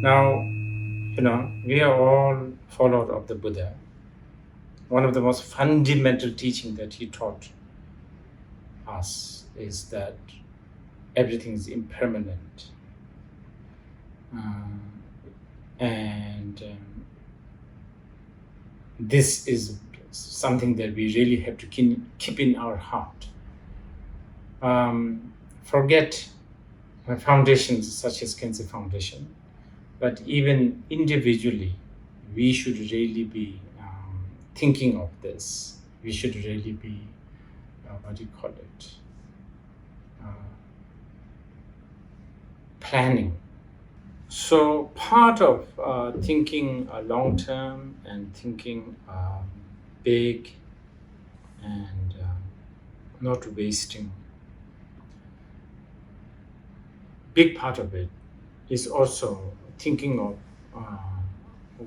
Now, we are all followers of the Buddha. One of the most fundamental teaching that he taught us is that everything is impermanent. And this is something that we really have to keep in our heart. Forget foundations such as Khyentse Foundation, but even individually, we should really be thinking of this. We should really be, planning. So part of thinking long term and thinking big and not wasting, big part of it is also thinking of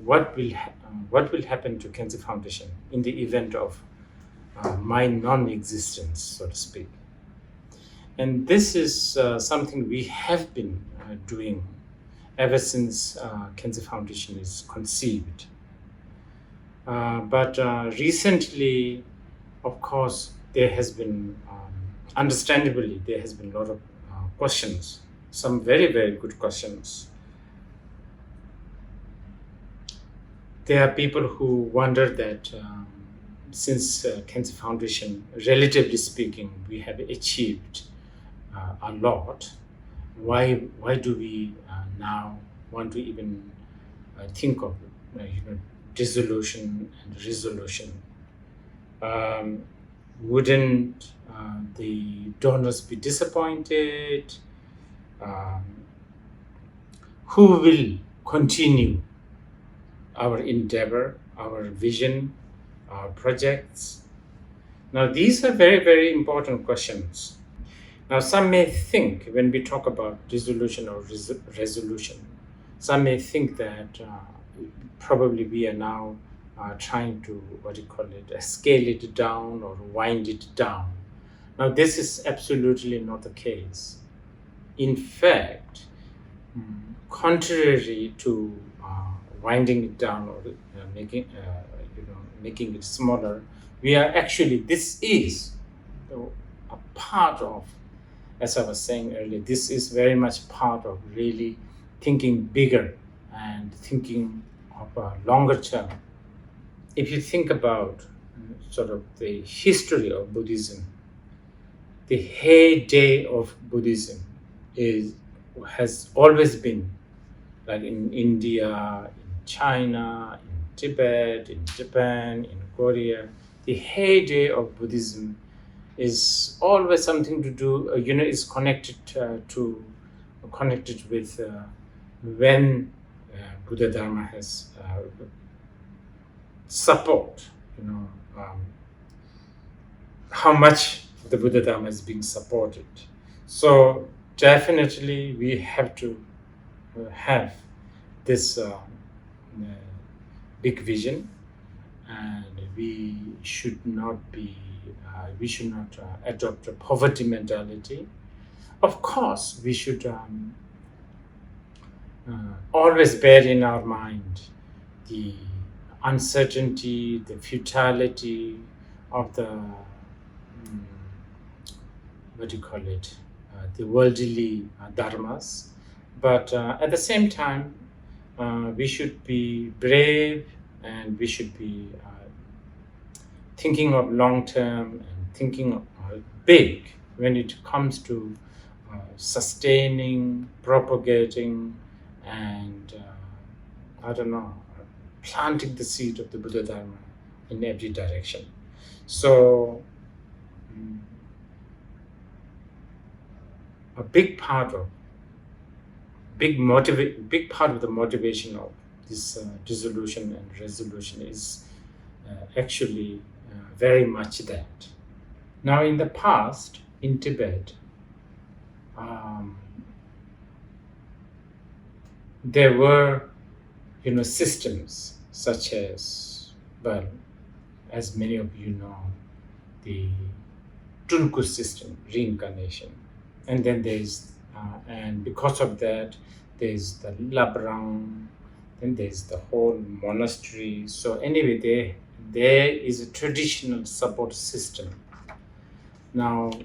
what will happen to Khyentse Foundation in the event of my non-existence, so to speak. And this is something we have been doing ever since Khyentse Foundation is conceived. But recently, of course, there has been, understandably, there has been a lot of questions, some very, very good questions. There are people who wonder that since Khyentse Foundation, relatively speaking, we have achieved a lot, why do we now want to even think of dissolution and resolution? Wouldn't the donors be disappointed? Who will continue our endeavor, our vision, our projects? Now, these are very, very important questions. Now, some may think, when we talk about dissolution or resolution, some may think that probably we are now trying to, scale it down or wind it down. Now, this is absolutely not the case. In fact, contrary to winding it down or making it smaller, we are actually, this is a part of, as I was saying earlier, this is very much part of really thinking bigger and thinking of a longer term. If you think about sort of the history of Buddhism, the heyday of Buddhism has always been, like in India, in China, in Tibet, in Japan, in Korea. The heyday of Buddhism is always something to do, is connected with when Buddha Dharma has support, how much the Buddha Dharma is being supported. So definitely we have to have this big vision, and we should not adopt a poverty mentality. Of course, we should always bear in our mind the uncertainty, the futility of the the worldly dharmas. But at the same time, we should be brave, and we should be thinking of long term and thinking big when it comes to sustaining, propagating, and planting the seed of the Buddha Dharma in every direction. So a big part of the motivation of this dissolution and resolution is actually very much that. Now, in the past, in Tibet, there were, systems such as, well, as many of you know, the Tunku system, reincarnation, and then there is, and because of that, there's the Labrang, then there's the whole monastery. So anyway, there is a traditional support system. Now, a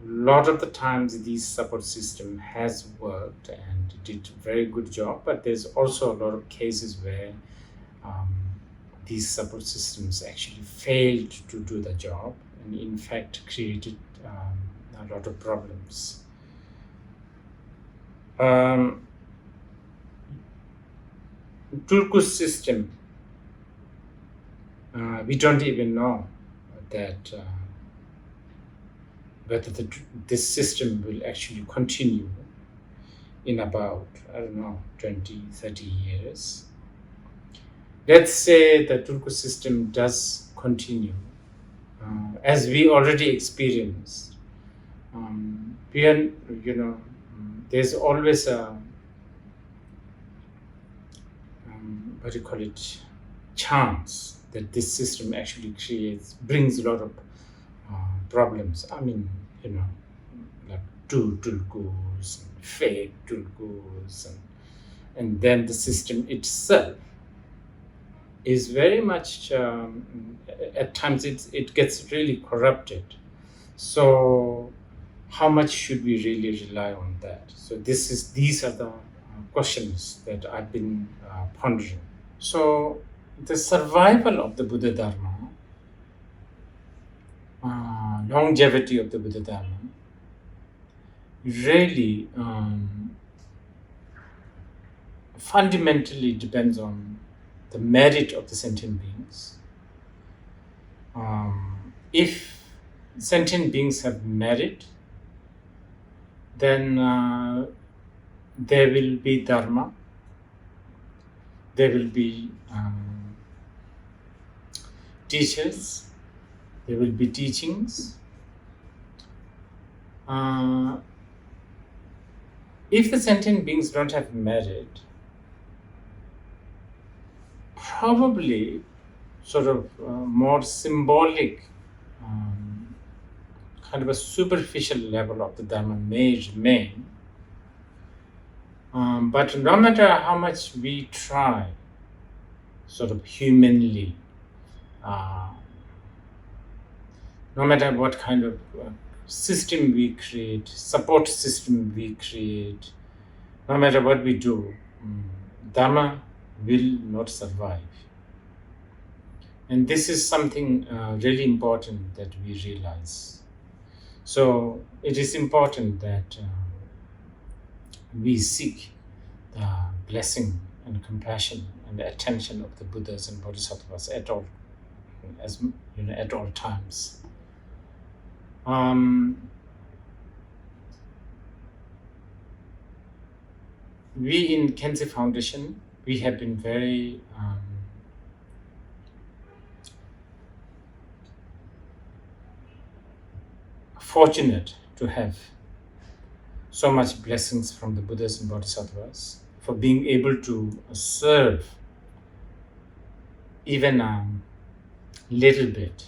lot of the times these support system has worked and did a very good job, but there's also a lot of cases where um, these support systems actually failed to do the job and in fact created a lot of problems. Turkish system, we don't even know that whether this system will actually continue in about, 20, 30 years. Let's say the Turkish system does continue, as we already experienced. There's always a, chance that this system actually brings a lot of problems. Like true Tulkus, fake Tulkus, and then the system itself is very much, at times it gets really corrupted. So how much should we really rely on that? So these are the questions that I've been pondering. So the survival of the Buddha Dharma, longevity of the Buddha Dharma, really fundamentally depends on the merit of the sentient beings. If sentient beings have merit, then there will be Dharma, there will be teachers, there will be teachings. If the sentient beings don't have merit, probably sort of more symbolic, kind of a superficial level of the Dharma may remain. But no matter how much we try, sort of humanly, no matter what kind of system we create, support system we create, no matter what we do, Dharma will not survive. And this is something really important that we realize. So it is important that we seek the blessing and compassion and the attention of the Buddhas and Bodhisattvas at all times. We in Khyentse Foundation, we have been very fortunate to have so much blessings from the Buddhas and Bodhisattvas for being able to serve even a little bit.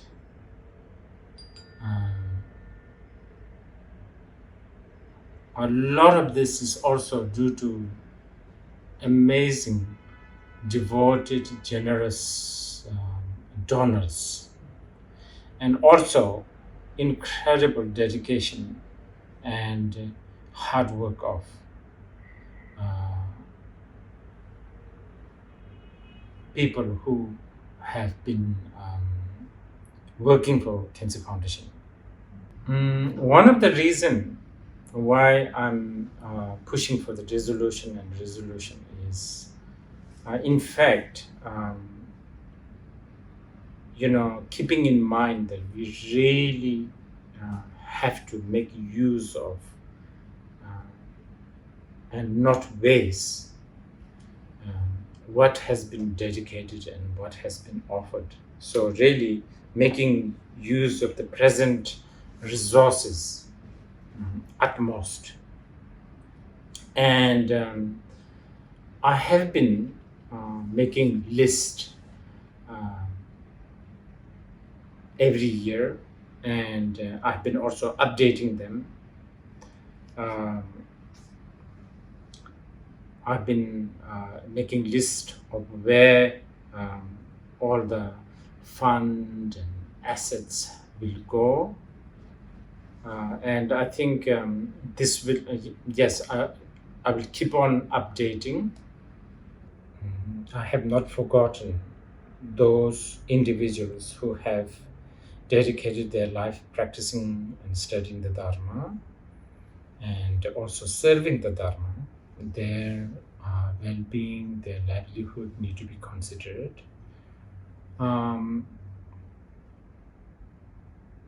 A lot of this is also due to amazing, devoted, generous donors, and also incredible dedication and hard work of people who have been working for Khyentse Foundation. One of the reasons why I'm pushing for the dissolution and resolution is, in fact, keeping in mind that we really have to make use of and not waste what has been dedicated and what has been offered. So really making use of the present resources utmost. And I have been making lists every year, and I've been also updating them. I've been making list of where all the fund and assets will go. And I think this will, yes, I will keep on updating. I have not forgotten those individuals who have dedicated their life practicing and studying the Dharma and also serving the Dharma. Their well-being, their livelihood need to be considered.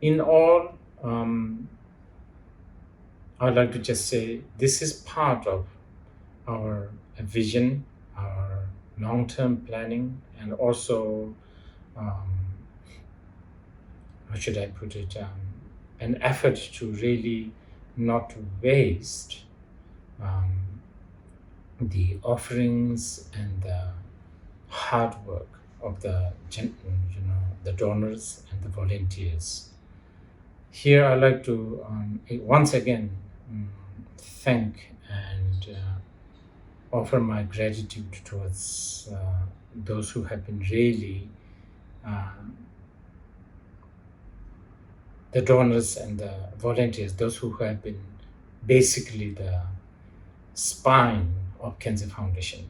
In all, I'd like to just say this is part of our vision, our long-term planning, and also, how should I put it, an effort to really not waste the offerings and the hard work of the the donors and the volunteers. Here I'd like to once again thank and offer my gratitude towards those who have been really the donors and the volunteers, those who have been basically the spine of Khyentse Foundation.